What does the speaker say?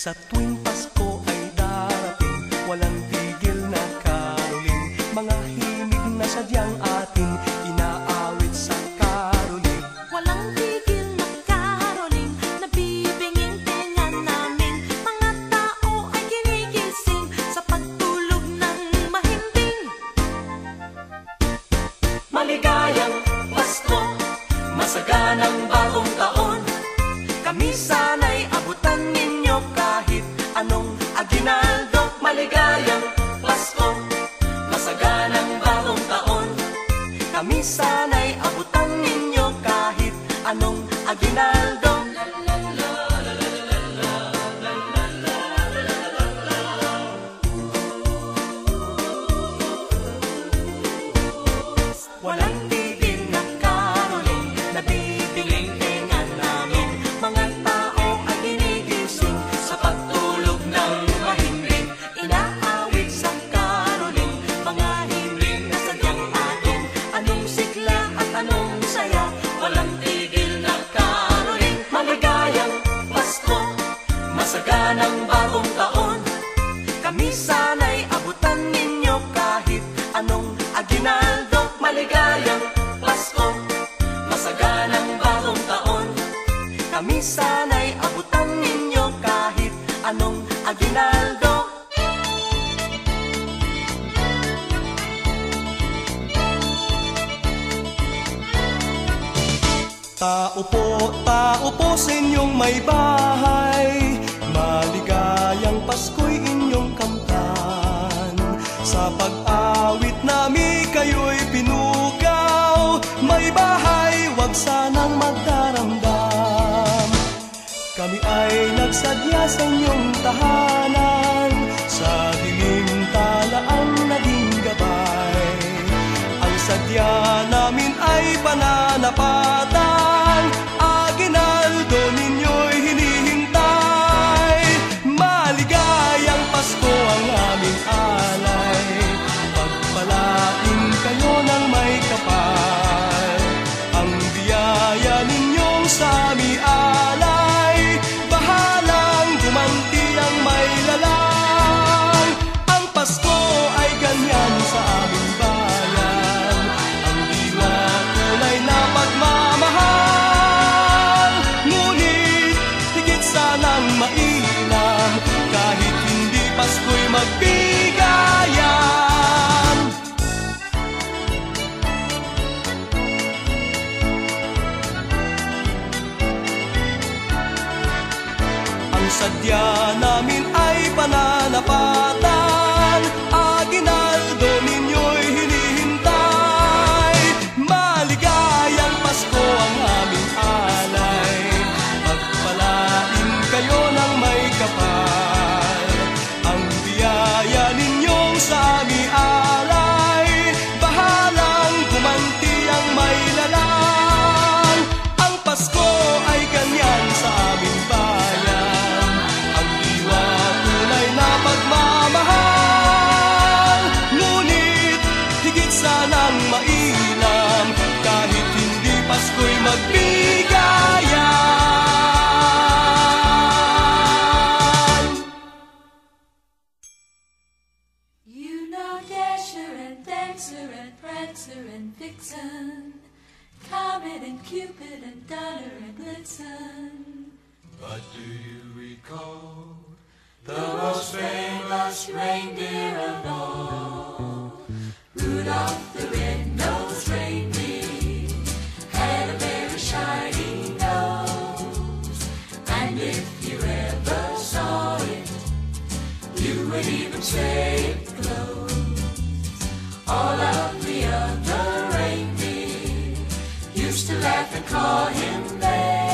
Sa tuwing Pasko ay darating, walang tigil na karoling. Mga himig na sadyang atin inaawit sa karoling. Walang tigil na karoling, nabibinging tenga namin. Mga tao ay ginigising sa pagtulog ng mahimbing. Maligayang Pasko, masaganang bagong taon. Kami sana'y abutan ninyo kahit anong aginaldo. Maligayang Pasko, masaganang bagong taon. Kami sana'y abutan ninyo kahit anong aginaldo. Walang tigil na karoling, nabibinging tenga namin. Mga tao ay ginigising sa pagtulog ng mahimbing. Inaawit sa karoling, mga himling na sadyang atin. Anong sigla at anong saya, walang tigil na karoling. Maligayang Pasko, masaganang bagong taon. Kami sana'y abutan ninyo kahit anong aginaldo. Maligayang Pasko, masaganang bagong taon. Kami sana'y abutan ninyo kahit anong aginaldo. Tao po sa inyong may bahay. Maligayang Pasko'y inyong kamtan. Sa pag-awit namin kayo'y pinugaw. May bahay, wag sanang magdaramdam. Kami ay nagsadya sa inyong tahanan. Sa dilim talaang naging gabay. Ang sadya namin ay pananapatan. Aginaldo ninyo'y hinihintay. Maligayang Pasko ang aming alay. Pagpalain kayo ng may kapal. Ang biyaya ninyong sa aming alay. Bahalang gumanti ang may lalang. Ang Pasko ay ganyan sa aming bayan. Ang diwa tunay na pagmamahal. Ngunit higit sanang mainam kahit hindi Pasko'y magbigayan. Ang sadya namin ay pananapatan. Aginaldo ninyo'y hinihintay. Maligayang Pasko ang aming alay. Pagpalain kayo ng may kapal. Ang biyaya ninyong sa aming alay. Bahalang gumanti ang may lalang. Ang Pasko ay ganyan sa aming bayan. Ang diwa tunay na pagmamahal. Ngunit higit sanang mainam kahit hindi Pasko'y magbigayan. You know Dasher and Dancer and Prancer and Vixen, Comet and Cupid and Donner and Blitzen. But do you recall the most famous reindeer of all? Rudolph the red-nosed reindeer had a very shiny nose, and if you ever saw it, you would even say it glows. All of the other reindeer used to laugh and call him lame.